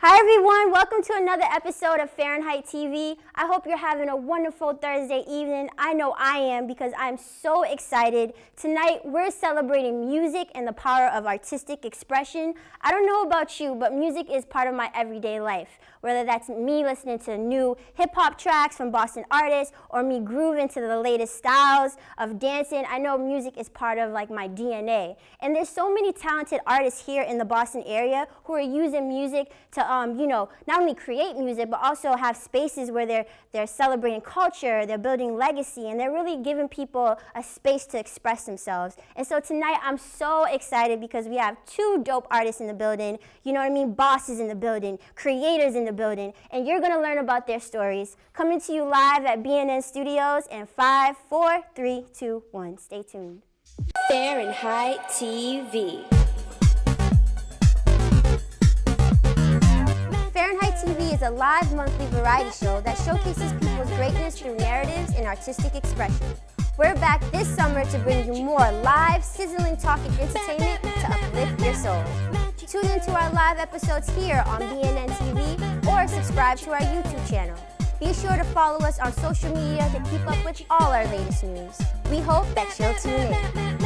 Hi everyone, welcome to another episode of Fahrenheit TV. I hope you're having a wonderful Thursday evening. I know I am because I'm so excited. Tonight we're celebrating music and the power of artistic expression. I don't know about you, but music is part of my everyday life. Whether that's me listening to new hip-hop tracks from Boston artists or me grooving to the latest styles of dancing, I know music is part of like my DNA. And there's so many talented artists here in the Boston area who are using music to not only create music, but also have spaces where they're celebrating culture, they're building legacy, and they're really giving people a space to express themselves. And so tonight, I'm so excited because we have two dope artists in the building, bosses in the building, creators in the building, and you're gonna learn about their stories. Coming to you live at BNN Studios in 5, 4, 3, 2, 1. Stay tuned. Fahrenheit TV. Fahrenheit TV is a live monthly variety show that showcases people's greatness through narratives and artistic expression. We're back this summer to bring you more live, sizzling talk and entertainment to uplift your soul. Tune into our live episodes here on BNN TV or subscribe to our YouTube channel. Be sure to follow us on social media to keep up with all our latest news. We hope that you'll tune in.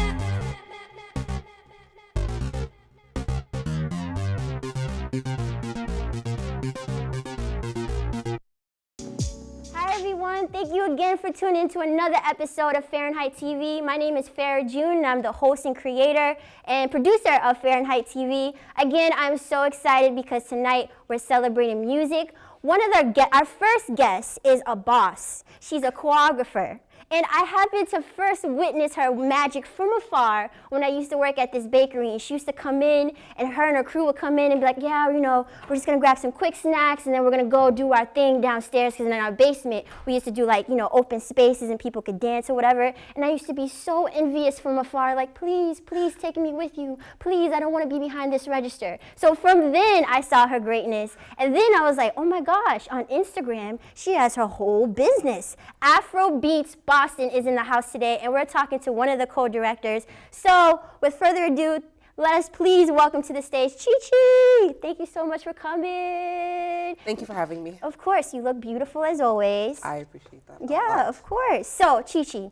Thank you again for tuning in to another episode of Fahrenheit TV. My name is Farah June, and I'm the host and creator and producer of Fahrenheit TV. Again, I'm so excited because tonight we're celebrating music. Our first guest is a boss. She's a choreographer. And I happened to first witness her magic from afar when I used to work at this bakery. And she used to come in, and her and her crew would come in and be like, yeah, we're just gonna grab some quick snacks, and then we're gonna go do our thing downstairs, because in our basement, we used to do open spaces and people could dance or whatever. And I used to be so envious from afar, like, please, please take me with you. Please, I don't wanna be behind this register. So from then, I saw her greatness. And then I was like, oh my gosh, on Instagram, she has her whole business. Afrobeats Boston is in the house today, and we're talking to one of the co-directors. So, with further ado, let us please welcome to the stage Chi-Chi. Thank you so much for coming. Thank you for having me. Of course, you look beautiful as always. I appreciate that. Yeah, of course. So, Chi-Chi,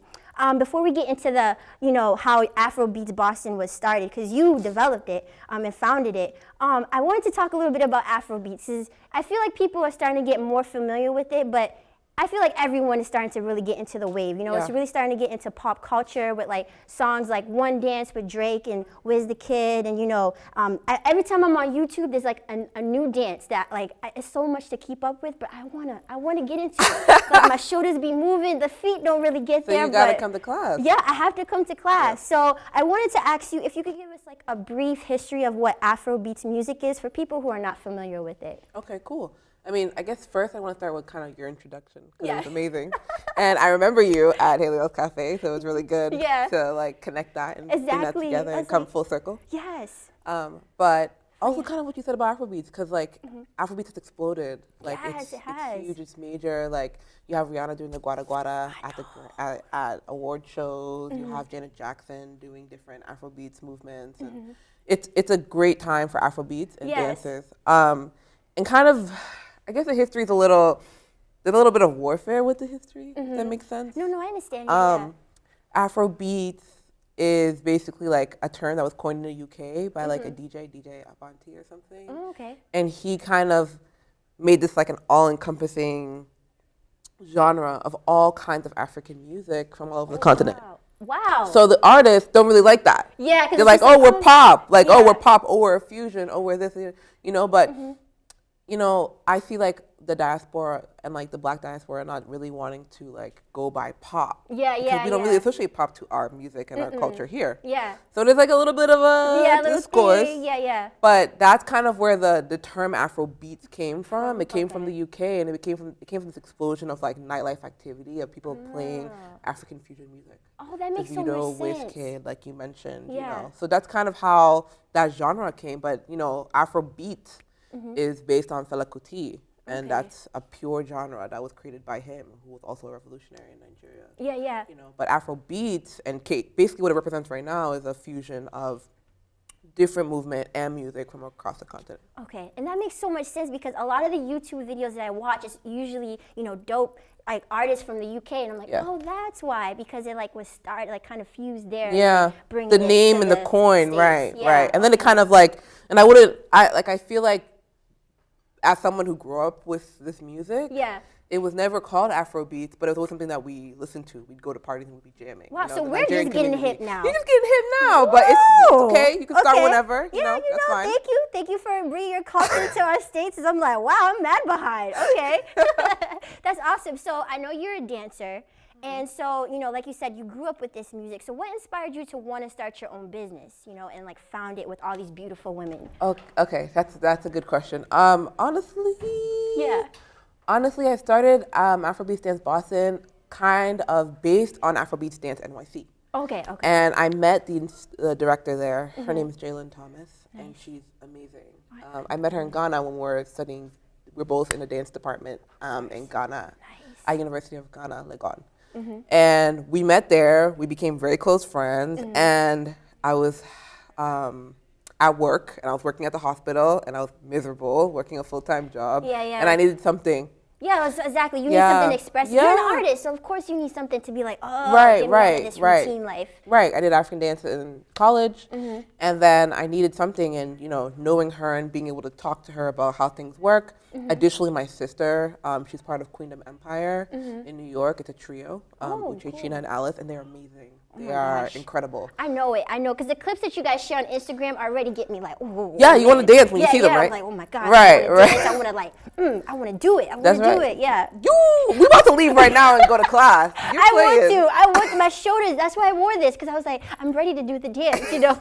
before we get into the, how Afrobeats Boston was started, because you developed it and founded it, I wanted to talk a little bit about Afrobeats. I feel like people are starting to get more familiar with it, but I feel like everyone is starting to really get into the wave. It's really starting to get into pop culture with songs like One Dance with Drake and Wiz the Kid. And every time I'm on YouTube, there's a new dance that it's so much to keep up with, but I wanna get into it. My shoulders be moving, the feet don't really get there. So you gotta come to class. Yeah, I have to come to class. Yeah. So I wanted to ask you if you could give us a brief history of what Afrobeats music is for people who are not familiar with it. Okay, cool. I guess first I want to start with kind of your introduction, because it was amazing. And I remember you at Haley's Cafe, so it was really good to connect that and bring that together and come full circle. Yes. But also kind of what you said about Afrobeats, because Afrobeats has exploded. Yes, it has. It's huge, it's major. You have Rihanna doing the Guada Guada at award shows. You have Janet Jackson doing different Afrobeats movements. And it's a great time for Afrobeats and dancers. And kind of, I guess the history is there's a little bit of warfare with the history, if that makes sense. No, I understand. Afrobeats is basically a term that was coined in the UK by a DJ Avanti or something. Oh, okay. And he kind of made this an all-encompassing genre of all kinds of African music from all over the continent. Wow. So the artists don't really like that. Yeah, they're like, oh, we're pop. Oh, we're pop. Oh, we're a fusion. Oh, we're this. But I see the diaspora and the black diaspora not really wanting to go by pop. Yeah. Because we don't really associate pop to our music and our culture here. Yeah. So there's a little bit of a discourse. Yeah. But that's kind of where the term Afrobeats came from. It came from the UK, and it came from this explosion of nightlife activity of people playing African fusion music. Oh, that makes so much sense. Wizkid, like you mentioned. Yeah. So that's kind of how that genre came. But Afrobeat is based on Fela Kuti, and that's a pure genre that was created by him, who was also a revolutionary in Nigeria. Yeah. But Afrobeat and basically what it represents right now is a fusion of different movement and music from across the continent. Okay, and that makes so much sense because a lot of the YouTube videos that I watch is usually, you know, dope like artists from the UK, and I'm like, oh, that's why, because it like was started like kind of fused there. Yeah, and the name and the coin, States. right, right, and then it kind of like, and I feel like, as someone who grew up with this music, it was never called Afrobeats, but it was always something that we listened to. We'd go to parties and we'd be jamming. Wow, you know, so we're just getting hip now. You're just getting hip now, but it's okay. You can start whenever. You know, that's fine. Thank you for bringing your culture to our states. I'm like, wow, I'm mad behind. Okay, that's awesome. So I know you're a dancer, and so you know, like you said, you grew up with this music. So what inspired you to want to start your own business? You know, and like found it with all these beautiful women. Okay, that's a good question. Honestly. Yeah. Honestly, I started Afrobeats Dance Boston kind of based on Afrobeats Dance NYC. Okay. And I met the director there. Her name is Jalen Thomas, and she's amazing. I met her in Ghana when we were studying. We're both in the dance department in Ghana, at University of Ghana, Legon. And we met there. We became very close friends, and I was at work, and I was working at the hospital, and I was miserable, working a full-time job. And I needed something. Yeah, exactly. You need something to express. You're an artist, so of course you need something to be like, oh, get me out of this routine life. Right. I did African dance in college, and then I needed something, and you know, knowing her and being able to talk to her about how things work. Additionally, my sister, she's part of Queendom Empire in New York. It's a trio, with China and Alice, and they're amazing. They are incredible. I know, because the clips that you guys share on Instagram already get me like, ooh. Yeah, you want to dance when you see them, right? I'm like, oh my God. Right. I want to like, I want to do it. I want to do it, yeah. We about to leave right now and go to class. I want to. My shoulders, that's why I wore this, because I was like, I'm ready to do the dance, you know.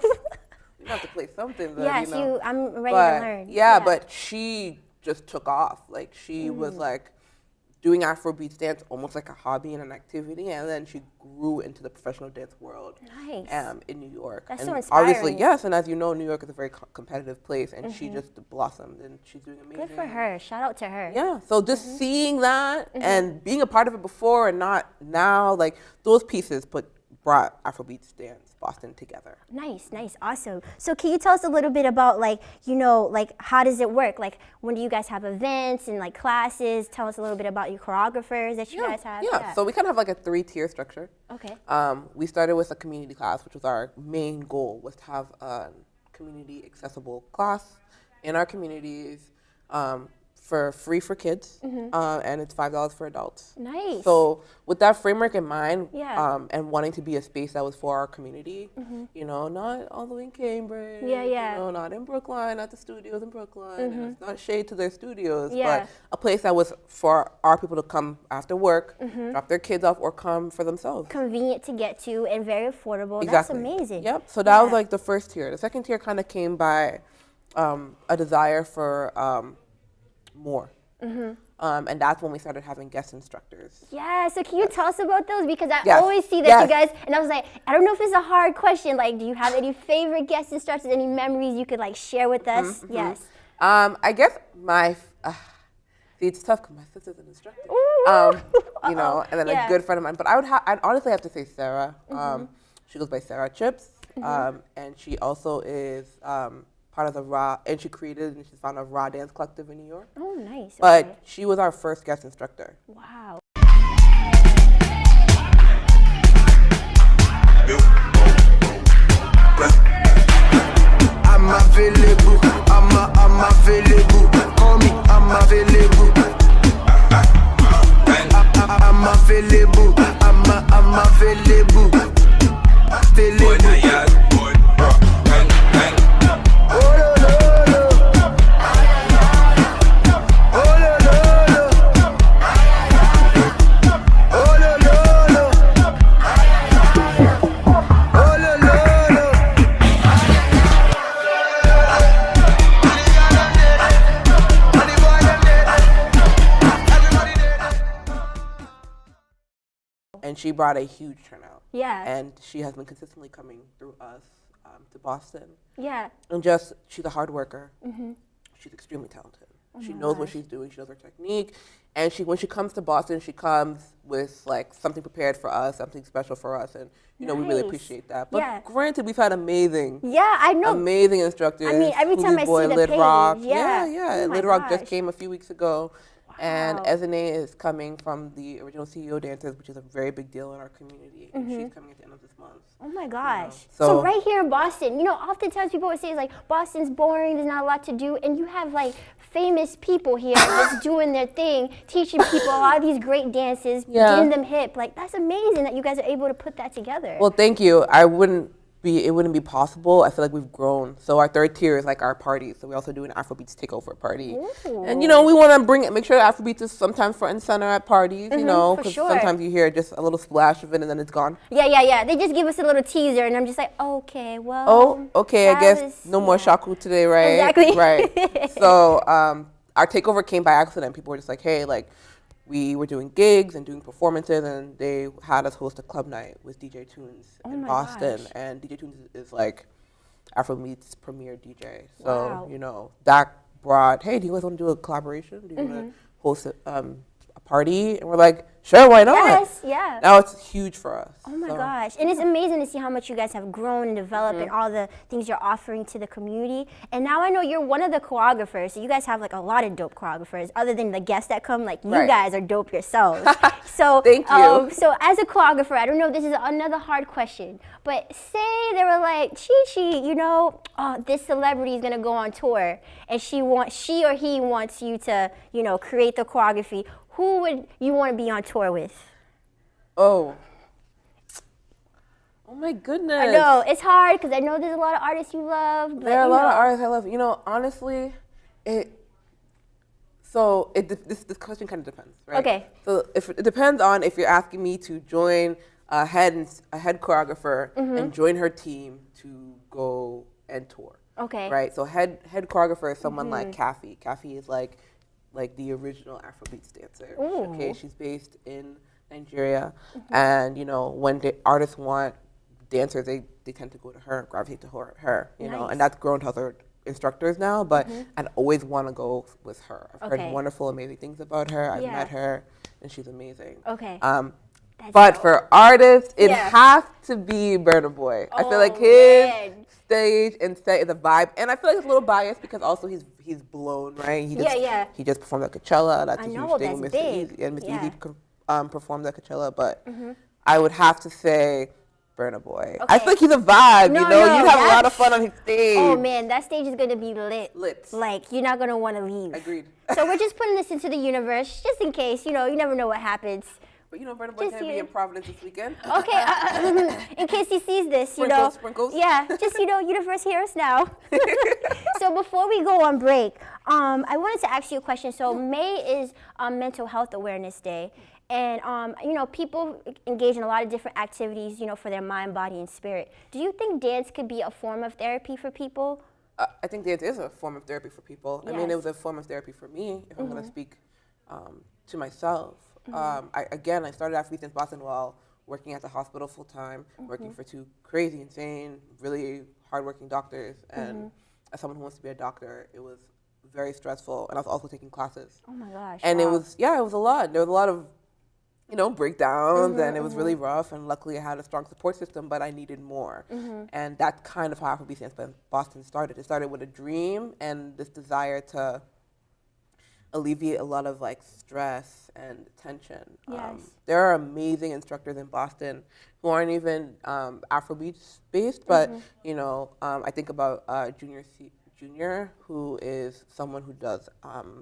You have to play something, though, yes, you know. I'm ready to learn. Yeah, but she just took off. Like, she was like, doing Afrobeats dance almost like a hobby and an activity, and then she grew into the professional dance world in New York. That's and so inspiring. Obviously, yes, and as you know, New York is a very competitive place, and she just blossomed, and she's doing amazing. Good for her. Shout out to her. Yeah, so just seeing that and being a part of it before and not now, like those pieces brought Afrobeats Dance Boston together. Nice, awesome. So can you tell us a little bit about like, you know, like how does it work? Like when do you guys have events and like classes? Tell us a little bit about your choreographers that you guys have. Yeah, so we kind of have like a 3-tier structure. Okay. We started with a community class, which was our main goal, was to have a community accessible class in our communities for free for kids, and it's $5 for adults. Nice. So with that framework in mind, and wanting to be a space that was for our community, you know, not all the way in Cambridge, you know, not in Brookline, not the studios in Brookline, and it's not shade to their studios, but a place that was for our people to come after work, drop their kids off, or come for themselves. Convenient to get to and very affordable. Exactly. That's amazing. Yep. So that was like the first tier. The second tier kind of came by a desire for more. And that's when we started having guest instructors. Yeah, so can you tell us about those? Because I always see that you guys, and I was like, I don't know if it's a hard question. Like, do you have any favorite guest instructors, any memories you could like share with us? Yes. I guess see, it's tough because my sister's an instructor. You know, and then a good friend of mine. But I'd honestly have to say Sarah. She goes by Sarah Chips. And she also is part of the Raw, and she created and she's found a Raw Dance Collective in New York. Oh, nice. But she was our first guest instructor. Wow. I'm available. I'm available. Call me. I'm available. I'm available. I'm available. And she brought a huge turnout. Yeah. And she has been consistently coming through us to Boston. Yeah. And just, she's a hard worker. She's extremely talented. She knows what she's doing. She knows her technique. And when she comes to Boston, she comes with like something prepared for us, something special for us. And, you know, we really appreciate that. But granted, we've had amazing instructors. I mean, every time I see the Lid page. Rock. Yeah. Oh Lid Rock just came a few weeks ago. And Ezine is coming from the original CEO Dancers, which is a very big deal in our community. And she's coming at the end of this month. Oh my gosh. You know, so right here in Boston, you know, oftentimes people would say like Boston's boring, there's not a lot to do, and you have like famous people here just doing their thing, teaching people a lot of these great dances, getting them hip. Like that's amazing that you guys are able to put that together. Well, thank you. It wouldn't be possible. I feel like we've grown. So our third tier is like our parties. So we also do an Afrobeats takeover party. Ooh. And you know, we want to make sure Afrobeats is sometimes front and center at parties, you know, because sometimes you hear just a little splash of it and then it's gone. Yeah. They just give us a little teaser and I'm just like, okay, well. Oh, okay, I guess no more shaku today, right? Exactly. Right. So our takeover came by accident. People were just like, hey, like, we were doing gigs and doing performances, and they had us host a club night with DJ Tunes in Boston. Gosh. And DJ Tunes is like Afrobeats' premier DJ. So, you know, that brought, hey, do you guys want to do a collaboration? Do you want to host a party? And we're like, sure, why not? Yes, yeah. Now it's huge for us. Oh my gosh. And it's amazing to see how much you guys have grown and developed and all the things you're offering to the community. And now I know you're one of the choreographers. So you guys have like a lot of dope choreographers other than the guests that come. Like you guys are dope yourselves. So thank you. So as a choreographer, I don't know if this is another hard question, but say they were like, Chi, you know, this celebrity is going to go on tour and she or he wants you to, you know, create the choreography. Who would you want to be on tour with? Oh my goodness. I know, it's hard because I know there's a lot of artists you love. But there are a lot of artists I love. You know, honestly, this question kind of depends, right? Okay. So it depends on if you're asking me to join a head choreographer and join her team to go and tour. Okay. Right? So head choreographer is someone like Kathy. Kathy is like the original Afrobeats dancer. Ooh. Okay, she's based in Nigeria, and you know when the artists want dancers, they tend to go to her, gravitate to her, you know, and that's grown to other instructors now. But I'd always want to go with her. I've heard wonderful, amazing things about her. I've met her, and she's amazing. Okay. But for artists, it has to be Burna Boy. I feel like his stage and set is a vibe, and I feel like it's a little biased because also he's blown, right? He just performed at Coachella. That's a huge thing with Mr. Easy, and Mr. Easy performed at Coachella. But I would have to say Burna Boy. Okay. I feel like he's a vibe. You know, you have a lot of fun on his stage. Oh man, that stage is gonna be lit. Like you're not gonna want to leave. Agreed. So we're just putting this into the universe, just in case. You know, you never know what happens. But you know, Burna Boy's gonna be in Providence this weekend. Okay, in case he sees this, you know. Sprinkles. Yeah, just, you know, universe, hear us now. So before we go on break, I wanted to ask you a question. So May is Mental Health Awareness Day. And, you know, people engage in a lot of different activities, you know, for their mind, body, and spirit. Do you think dance could be a form of therapy for people? I think dance is a form of therapy for people. Yes. I mean, it was a form of therapy for me, if I'm going to speak to myself. I started Afrobeats Dance Boston while working at the hospital full time, working for two crazy, insane, really hardworking doctors. And as someone who wants to be a doctor, it was very stressful. And I was also taking classes. Oh my gosh. And it was a lot. There was a lot of, you know, breakdowns, and it was really rough. And luckily I had a strong support system, but I needed more. And that's kind of how Afrobeats Dance Boston started. It started with a dream and this desire to alleviate a lot of like stress and tension. Yes. There are amazing instructors in Boston who aren't even Afrobeats based, but you know, I think about Junior, who is someone who does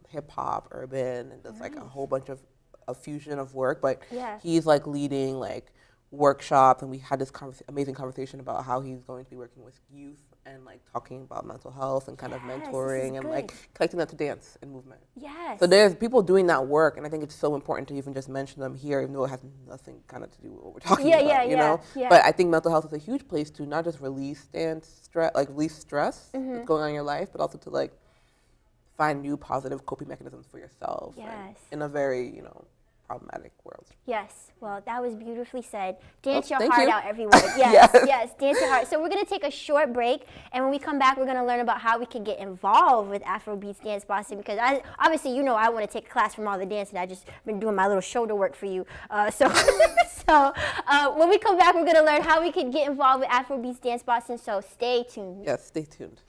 hip hop, urban, and does like a whole bunch of a fusion of work. But he's like leading like workshops, and we had this amazing conversation about how he's going to be working with youth and like talking about mental health and kind of mentoring and like connecting that to dance and movement. Yes. So there's people doing that work, and I think it's so important to even just mention them here, even though it has nothing kind of to do with what we're talking about, you know? Yeah. But I think mental health is a huge place to not just release stress that's going on in your life, but also to like find new positive coping mechanisms for yourself in a very, you know, problematic world. Yes, well, that was beautifully said. Dance your thank heart you. out, everyone. Yes, yes, dance your heart. So we're going to take a short break, and when we come back, we're going to learn about how we can get involved with Afrobeats Dance Boston, because obviously, you know, I want to take a class from all the dancing. I just been doing my little shoulder work for you. So when we come back, we're going to learn how we can get involved with Afrobeats Dance Boston, so stay tuned. Yes, stay tuned.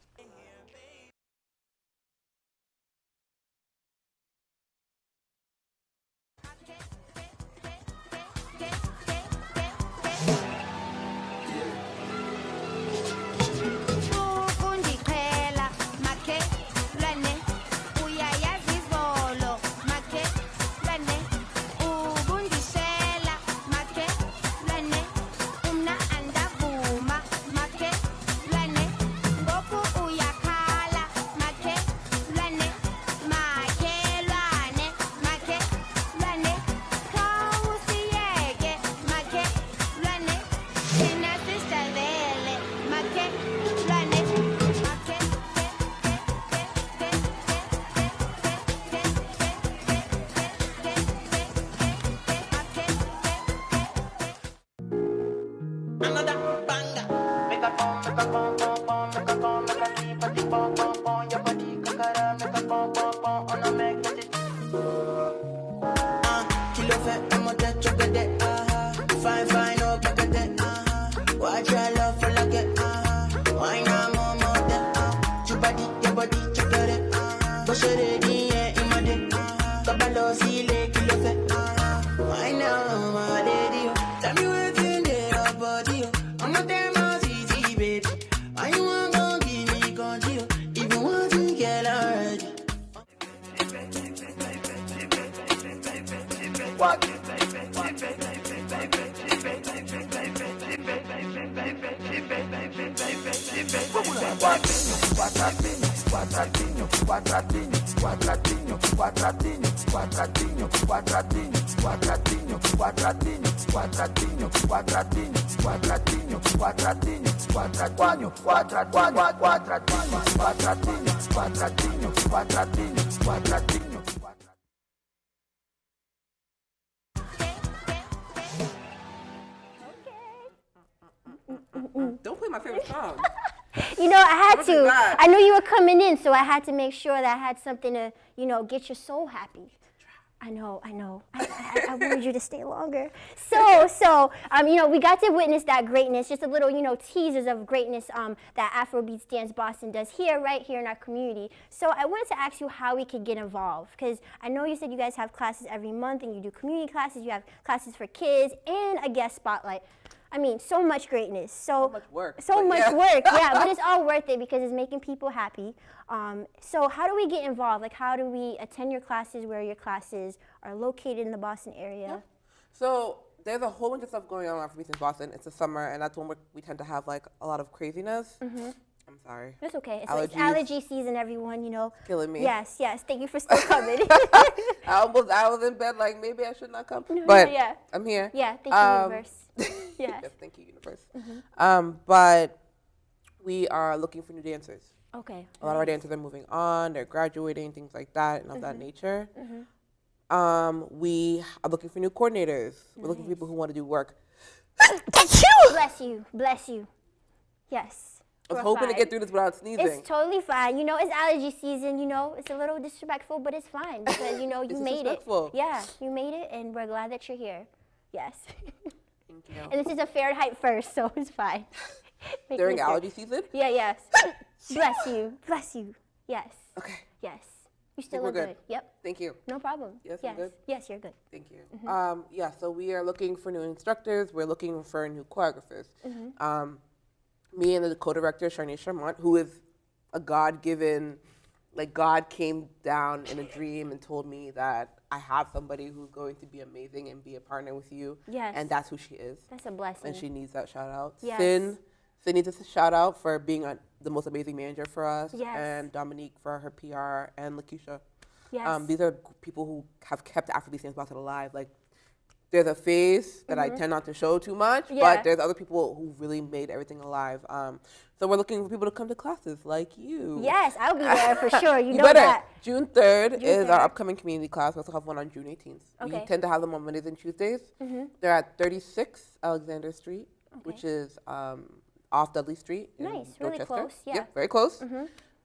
Another banger. Make a pom, make a pom, pom, pom, make a pom, make a keep a pom, pom, pom. Your body kakara, make a pom, pom, pom. On a magnetic. Kilo fait, I'm a touch of the fine, fine, oh, get it. Watch your love for like it. Why not more that? Your body, check it. Push it in, yeah, in my day. Kabalo, see, kilo fait. Why now, my lady? Tell me what's in there, body. I'm a damn easy, baby. Why you want to give me control? If you want to get already. What? Don't play my favorite song. You know, I had What to. is that? I knew you were coming in, so I had to make sure that I had something to, you know, get your soul happy. I know. I wanted you to stay longer. So, you know, we got to witness that greatness, just a little, you know, teasers of greatness that Afrobeats Dance Boston does right here in our community. So I wanted to ask you how we could get involved, because I know you said you guys have classes every month, and you do community classes, you have classes for kids, and a guest spotlight. I mean, so much greatness. So much work. So but much yeah. work, yeah, but it's all worth it because it's making people happy. So how do we get involved? Like, how do we attend your classes, where your classes are located in the Boston area? So there's a whole bunch of stuff going on in Afrobeats in Boston. It's the summer, and that's when we tend to have like a lot of craziness. I'm sorry. It's okay. It's Allergies. allergy season, everyone, you know. Killing me. Yes. Thank you for still coming. I was in bed like maybe I should not come, No, but yeah. I'm here. Yeah, thank you, universe. Yes, Yes. thank you, universe. But we are looking for new dancers. Okay. A lot of our dancers are moving on, they're graduating, things like that, and of that nature. We are looking for new coordinators. We're looking for people who want to do work. Bless you. Bless you. Yes. I was We're hoping to fine. get through this without sneezing. It's totally fine. You know, it's allergy season, you know. It's a little disrespectful, but it's fine because, you know, you It's made it. disrespectful. Yeah, you made it, and we're glad that you're here. Yes. Thank you. And this is a Fahrenheit first, so it's fine. Make During me sick. allergy season? Yeah, yes. Bless you. Bless you. Yes. Okay. Yes. You still we're look good. good. Yep. Thank you. No problem. Yes, I'm good? Yes, you're good. Thank you. Yeah, so we are looking for new instructors. We're looking for new choreographers. Me and the co-director, Charnay Charmant, who is a God-given, like God came down in a dream and told me that I have somebody who's going to be amazing and be a partner with you. Yes. And that's who she is. That's a blessing. And she needs that shout out. Yes. Sin needs a shout out for being the most amazing manager for us. Yes. And Dominique for her PR, and Lakeisha. Yes. These are people who have kept Afrobeats Dance Boston alive. Like, there's a phase that I tend not to show too much, Yeah. but there's other people who really made everything alive. So we're looking for people to come to classes like you. Yes, I'll be there for sure. You know better. that. June 3rd is our 3rd. upcoming community class. We also have one on June 18th. Okay. We tend to have them on Mondays and Tuesdays. They're at 36 Alexander Street, which is off Dudley Street. In Nice, really Dorchester. close, yeah. Yep, very close.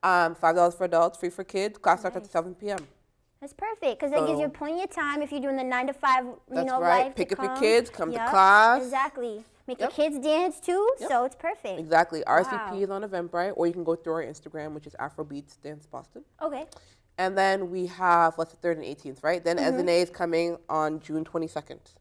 $5 for adults, free for kids. Class starts at Nice. 7 p.m. That's perfect because that gives you So- plenty of time if you're doing the 9 to 5, That's life right. Pick to up your come. kids, come to Yep, class. Exactly. Make Yep. the kids dance too, Yep. so it's perfect. Exactly. RSVP Wow. is on Eventbrite, or you can go through our Instagram, which is Afrobeats Dance Boston. Okay. And then we have, what's the 3rd and 18th, right? Then SNA is coming on June 22nd.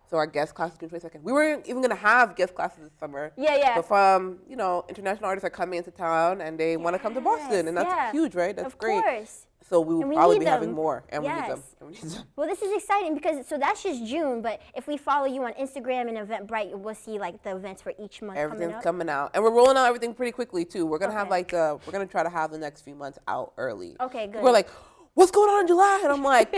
So our guest class is June 22nd. We weren't even going to have guest classes this summer. Yeah, yeah. But from, international artists are coming into town and they want to come to Boston. And that's yeah. huge, right? That's Of great. course. So we will And we probably need be having them. more. And we need them. Yes. And we need them. Well, this is exciting because so that's just June, but if we follow you on Instagram and Eventbrite, we'll see like the events for each month Everything's coming coming out. And we're rolling out everything pretty quickly, too. We're going to have Okay. we're going to try to have the next few months out early. Okay, good. We're like, what's going on in July? And I'm like,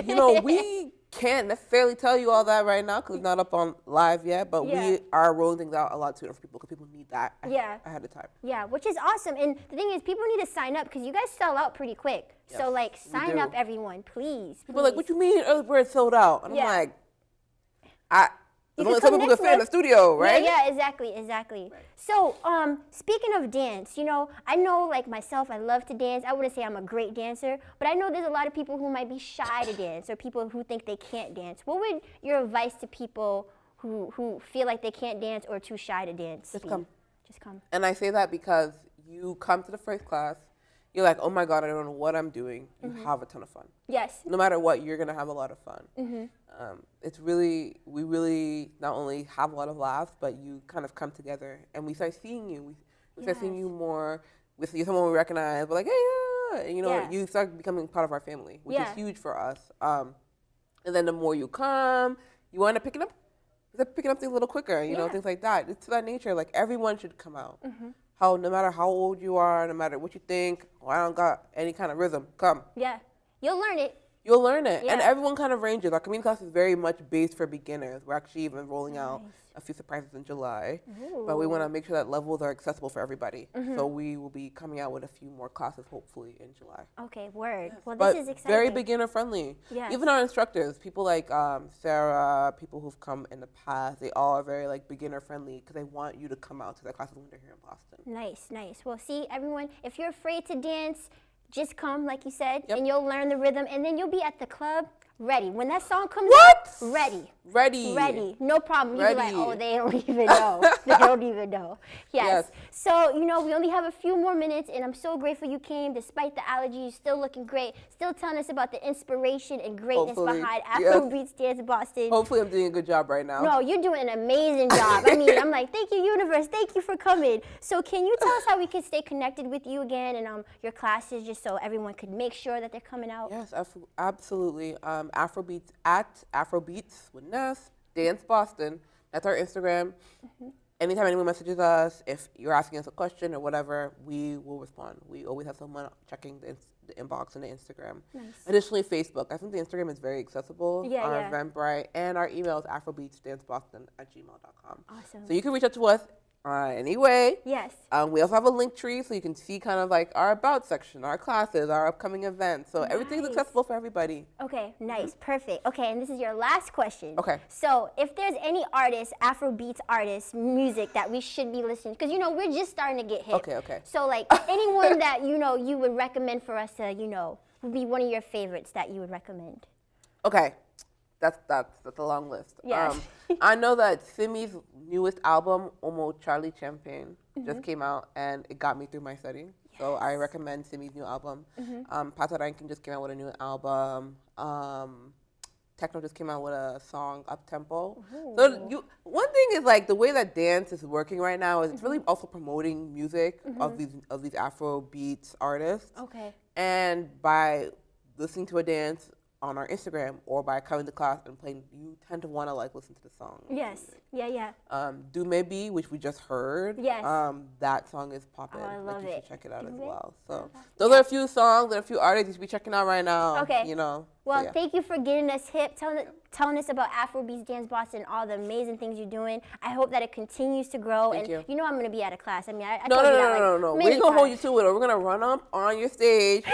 we can't necessarily tell you all that right now because it's not up on live yet, but Yeah. we are rolling things out a lot sooner for people because people need that Yeah. ahead of time. Yeah, which is awesome. And the thing is, people need to sign up because you guys sell out pretty quick. So Yes, like, we sign do. up, everyone, please. People are like, please. what you mean early bird sold out? And Yeah. I'm like, You there's only can some come people who next can fit in the month. studio, right? Yeah, exactly. So, speaking of dance, I know like myself, I love to dance. I wouldn't say I'm a great dancer, but I know there's a lot of people who might be shy to dance or people who think they can't dance. What would your advice to people who feel like they can't dance or too shy to dance Just be? come. Just come. And I say that because you come to the first class, you're like, oh my God, I don't know what I'm doing. You have a ton of fun. Yes. No matter what, you're gonna have a lot of fun. We really not only have a lot of laughs, but you kind of come together and we start seeing you. We start seeing Yes. you more. We see someone we recognize. We're like, hey, yeah. And, Yeah. you start becoming part of our family, which Yeah. is huge for us. And then the more you come, you end up picking up things a little quicker. Yeah. Things like that. It's to that nature. Like everyone should come out. No matter how old you are, no matter what you think, I don't got any kind of rhythm. Come. Yeah. You'll learn it. You'll learn it. And Yeah. everyone kind of ranges. Our community class is very much based for beginners. We're actually even rolling out Nice. a few surprises in July. But we want to make sure that levels are accessible for everybody. So we will be coming out with a few more classes hopefully in July. Okay, word. Well, But this is exciting. very beginner friendly. Yes. Even our instructors, people like Sarah, people who've come in the past, they all are very like beginner friendly because they want you to come out to their classes when they're here in Boston. Nice. Well, see, everyone, if you're afraid to dance, just come, like you said, Yep. and you'll learn the rhythm, and then you'll be at the club ready. When that song comes What? out, ready. Ready. No problem. You'll be like, Ready. oh, they don't even know. They don't even know. Yes. Yes. So, we only have a few more minutes, and I'm so grateful you came despite the allergies. Still looking great. Still telling us about the inspiration and greatness Hopefully, behind yes. Afrobeats Dance Boston. Hopefully I'm doing a good job right now. No, you're doing an amazing job. I mean, I'm like, thank you, universe. Thank you for coming. So can you tell us how we can stay connected with you again and your classes just so everyone could make sure that they're coming out? Yes, absolutely. Afrobeats at Afrobeats with Ness, Dance Boston. That's our Instagram. Anytime anyone messages us, if you're asking us a question or whatever, we will respond. We always have someone checking the inbox and the Instagram. Nice. Additionally, Facebook. I think the Instagram is very accessible. Yeah, our yeah. Eventbrite, and our email is afrobeatsdanceboston@gmail.com. Awesome. So you can reach out to us anyway. Yes. We also have a link tree so you can see kind of like our about section, our classes, our upcoming events. So everything's Nice. accessible for everybody. Okay, nice, perfect. Okay, and this is your last question. Okay. So if there's any artists, Afrobeats artists, music that we should be listening, because we're just starting to get hip. Okay. So like anyone that you would recommend for us to would be one of your favorites that you would recommend. Okay, that's a long list. Yes. I know that Simi's newest album, Omo Charlie Champagne, just came out and it got me through my studying. So I recommend Simi's new album. Pata Rankin just came out with a new album. Techno just came out with a song, Up Tempo. So one thing is like the way that dance is working right now is it's really also promoting music of these Afro beats artists. Okay. And by listening to a dance on our Instagram or by coming to class and playing, you tend to want to like listen to the song. Yes. Yeah. Do Maybe, which we just heard. Yes. That song is popping. Oh, I love you it. should check it out as Do It? well. So those are a few songs and a few artists you should be checking out right now. Okay. You know. Well, so, yeah. thank you for getting us hip, telling us about Afrobeats Dance Boston, all the amazing things you're doing. I hope that it continues to grow. Thank and you. know I'm going to be out of class. I mean, I No, told you that, no. many We're going to hold you times. to it. We're going to run up on your stage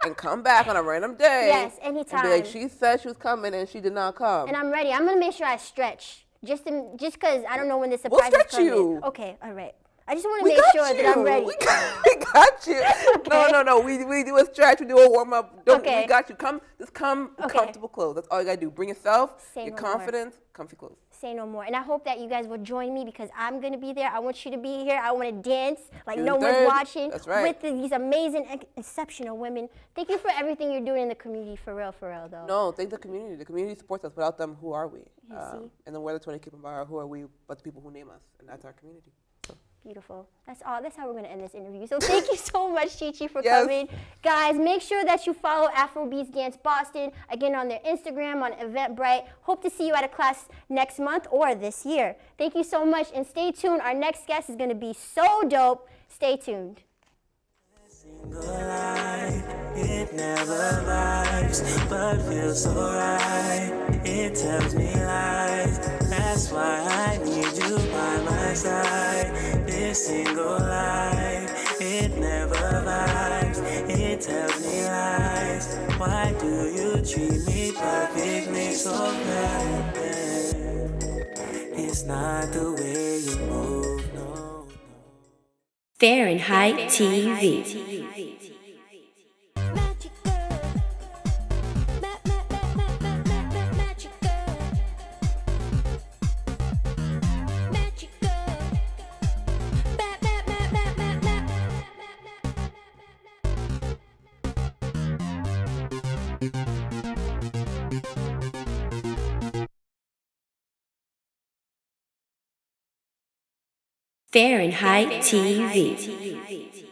and come back on a random day. Yes, anytime. And be like, she said she was coming and she did not come. And I'm ready. I'm going to make sure I stretch. Just because I don't know when the surprise We'll is stretch coming. you. Okay, all right. I just want to make sure that I'm ready. We got you. Okay. No. We do a stretch. We do a warm up. Okay. We got you. Just come in comfortable clothes. That's all you gotta do. Bring yourself, Say your no more. confidence, comfy clothes. Say no more. And I hope that you guys will join me because I'm going to be there. I want you to be here. I want to dance like June no one's 3rd. watching. That's right. With these amazing, exceptional women. Thank you for everything you're doing in the community, for real, though. No, thank the community. The community supports us. Without them, who are we? You see? And then we're the 20 keep bar. Who are we but the people who name us? And that's our community. So. Beautiful. That's all. That's how we're going to end this interview. So thank you so much, Chi-Chi, for Yes. coming. Guys, make sure that you follow Afrobeats Dance Boston, again, on their Instagram, on Eventbrite. Hope to see you at a class next month or this year. Thank you so much, and stay tuned. Our next guest is going to be so dope. Stay tuned. It never vibes, but feels so right. It tells me lies. That's why I need you by my side. This single life, it never vibes. It tells me lies. Why do you treat me perfectly so bad? It's not the way you move, no. Fahrenheit TV. Fahrenheit TV.